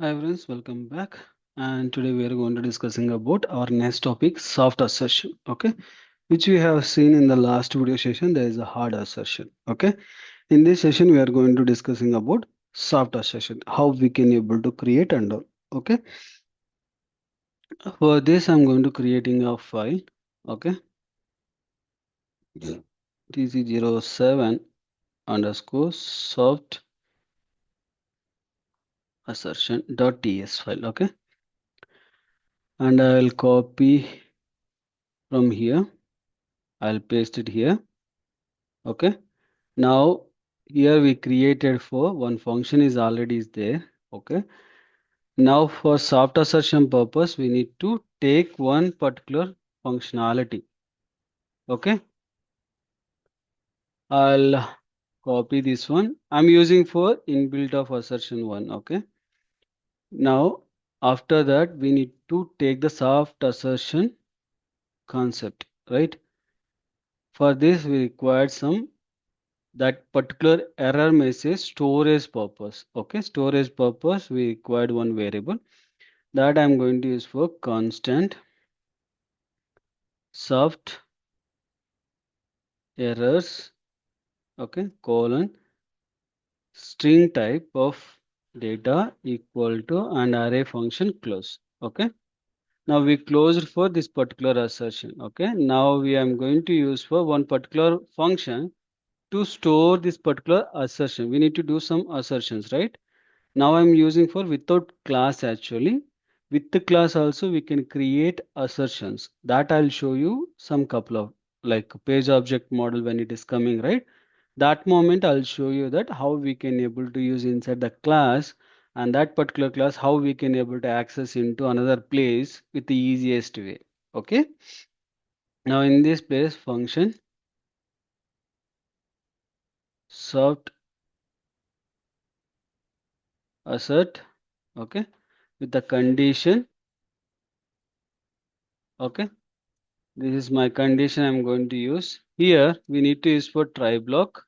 Hi friends, welcome back. And today we are going to discussing about our next topic, soft assertion. Okay, which we have seen in the last video session. There is a hard assertion. Okay, in this session we are going to discussing about soft assertion, how we can able to create and all. Okay, for this I'm going to creating a file. Okay, tc07 underscore soft assertion dot ts file. Okay, and I'll copy from here. I'll paste it here. Okay. Now here we created for one function is already is there. Okay. Now for soft assertion purpose, we need to take one particular functionality. Okay. I'll copy this one. I'm using for inbuilt of assertion one. Okay. Now after that, we need to take the soft assertion concept, right? For this, we required some that particular error message storage purpose. Okay, storage purpose, we required one variable that I'm going to use for constant soft errors, okay, colon string type of data equal to and array function close. Okay, now we closed for this particular assertion. Okay, now we am going to use for one particular function to store this particular assertion. We need to do some assertions, right? Now I'm using for without class actually. With the class also we can create assertions. That I'll show you some couple of like page object model when it is coming, right? That moment I'll show you that how we can able to use inside the class and that particular class how we can able to access into another place with the easiest way. Okay. Now in this place function soft assert, okay, with the condition, okay. This is my condition I'm going to use. Here we need to use for try block.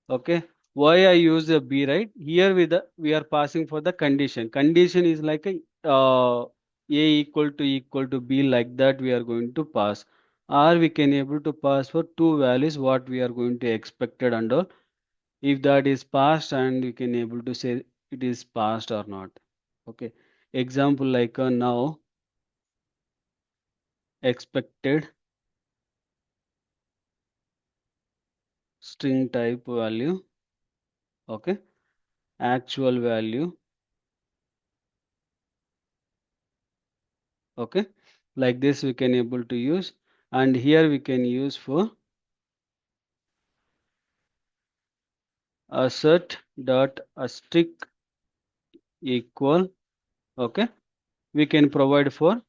Okay. Why I use the B, right? Here we are passing for the condition. Condition is like A equal to B, like that we are going to pass. Or we can able to pass for two values what we are going to expected and all. If that is passed and we can able to say it is passed or not. Okay. Example like now expected string type value. Okay, actual value. Okay, like this we can able to use, and here we can use for assert dot asterisk equal. Okay, we can provide for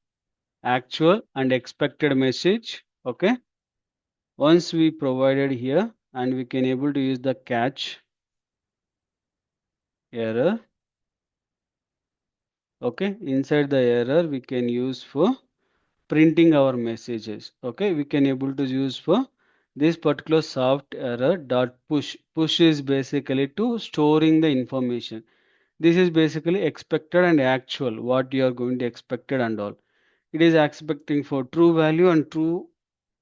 actual and expected message. Okay, once we provided here, and we can able to use the catch error. Okay, inside the error we can use for printing our messages. Okay, we can able to use for this particular soft error dot push. Push is basically to storing the information. This is basically expected and actual what you are going to expected and all. It is expecting for true value and true.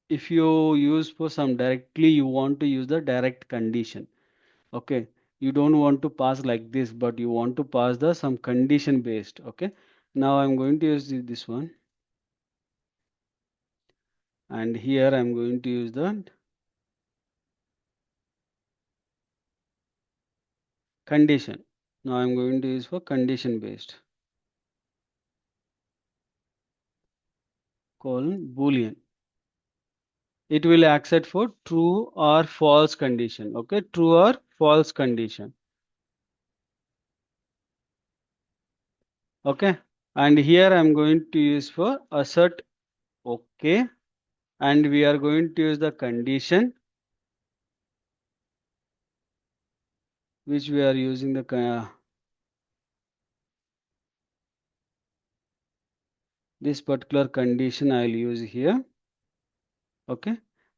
If you use for some directly, you want to use the direct condition. Okay, you don't want to pass like this, but you want to pass the some condition based. Okay, now I'm going to use this one, and here I'm going to use the condition. Now I'm going to use for condition based colon boolean. It will accept for true or false condition. Okay, true or false condition. Okay, and here I'm going to use for assert. Okay, and we are going to use the condition which we are using the this particular condition I'll use here. Okay,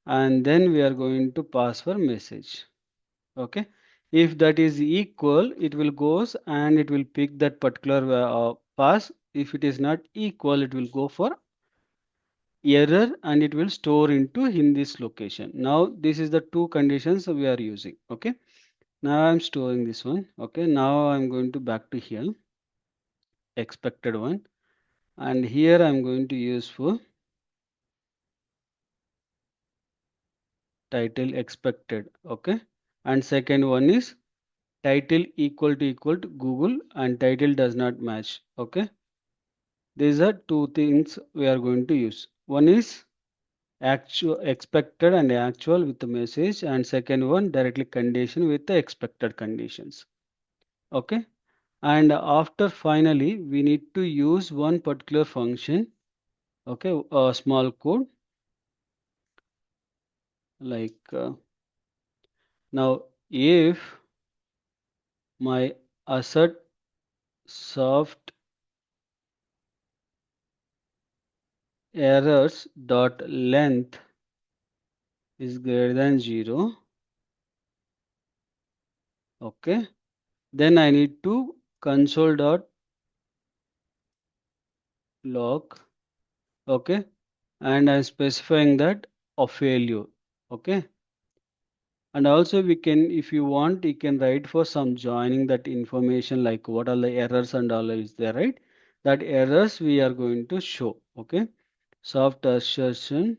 and then we are going to pass for message. Okay, If that is equal, it will goes and it will pick that particular pass. If it is not equal, it will go for error and it will store into in this location. Now this is the two conditions we are using. Okay. Now I'm storing this one. Okay. Now I'm going to back to here, expected one, and here I'm going to use for title expected. Okay. And second one is title equal to Google and title does not match. Okay. These are two things we are going to use. One is actual expected and actual with the message, and second one directly condition with the expected conditions. Okay. And after finally we need to use one particular function. Okay. A small code like now if my assert soft errors dot length is greater than 0. Okay. Then I need to console dot log. Okay. And I'm specifying that a failure. Okay. And also we can, if you want, you can write for some joining that information like what are the errors and all is there, right? That errors we are going to show. Okay. Soft assertion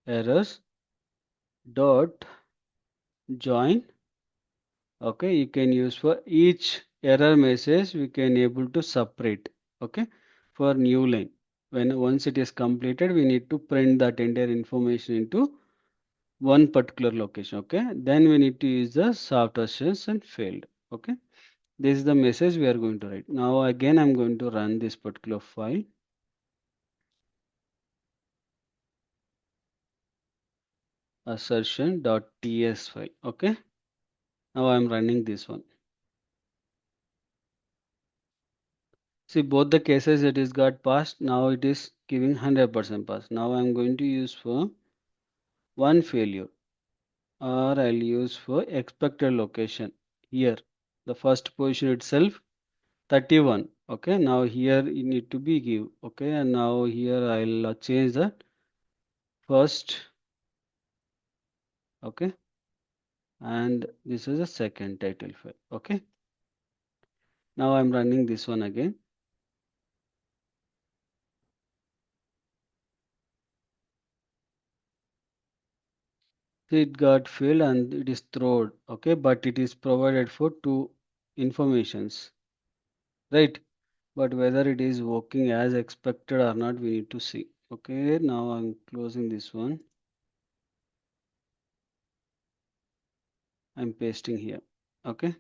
errors dot join. Okay. You can use for each error message we can able to separate. Okay. For new line. When once it is completed, we need to print that entire information into one particular location. Okay. Then we need to use the soft assertions and failed. Okay. This is the message we are going to write. Now again I'm going to run this particular file. Assertion.ts file. Okay. Now I'm running this one. See both the cases it is got passed. Now it is giving 100% pass. Now I'm going to use for one failure, or I'll use for expected location here. The first position itself 31. Okay. Now here you need to be give. Okay. And now here I'll change that first. Okay. And this is a second title file. Okay. Now I'm running this one again. It got filled and it is thrown. Okay. But it is provided for two informations. Right. But whether it is working as expected or not, we need to see. Okay. Now I'm closing this one. I'm pasting here. Okay.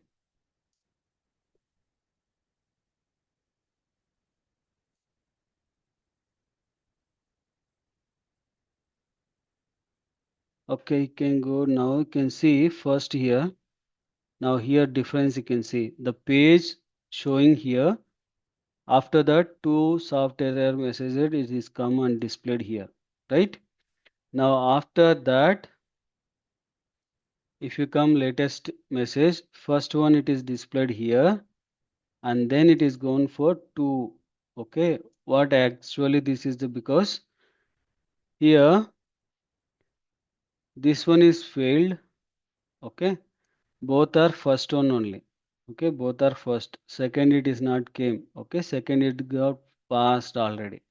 Okay. You can go now. You can see first here. Now here difference you can see the page showing here. After that, two soft error messages it is come and displayed here, right? Now after that, if you come latest message, first one it is displayed here, and then it is gone for two. Okay, what actually this is the because here this one is failed. Okay, both are first one only. Okay, both are first. Second it is not came. Okay, second it got passed already.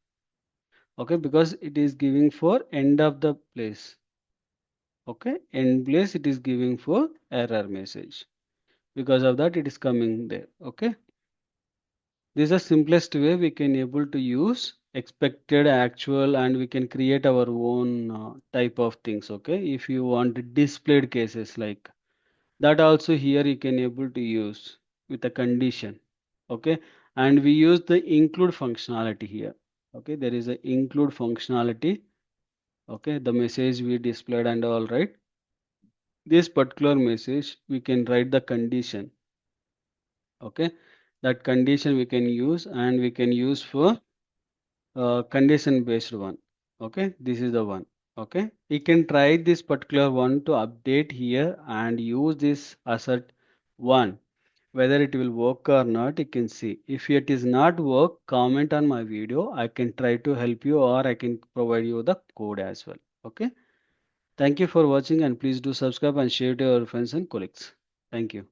Okay, because it is giving for end of the place. Okay, end place it is giving for error message. Because of that it is coming there. Okay, this is the simplest way we can able to use expected, actual, and we can create our own type of things. Okay, if you want displayed cases like that also here you can able to use with a condition. Okay, and we use the include functionality here. Okay, there is a include functionality. Okay, the message we displayed and all, right? This particular message we can write the condition. Okay, that condition we can use and we can use for condition based one. Okay, this is the one. Okay, you can try this particular one to update here and use this assert one. Whether it will work or not, you can see. If it is not work, comment on my video. I can try to help you or I can provide you the code as well. Okay. Thank you for watching and please do subscribe and share to your friends and colleagues. Thank you.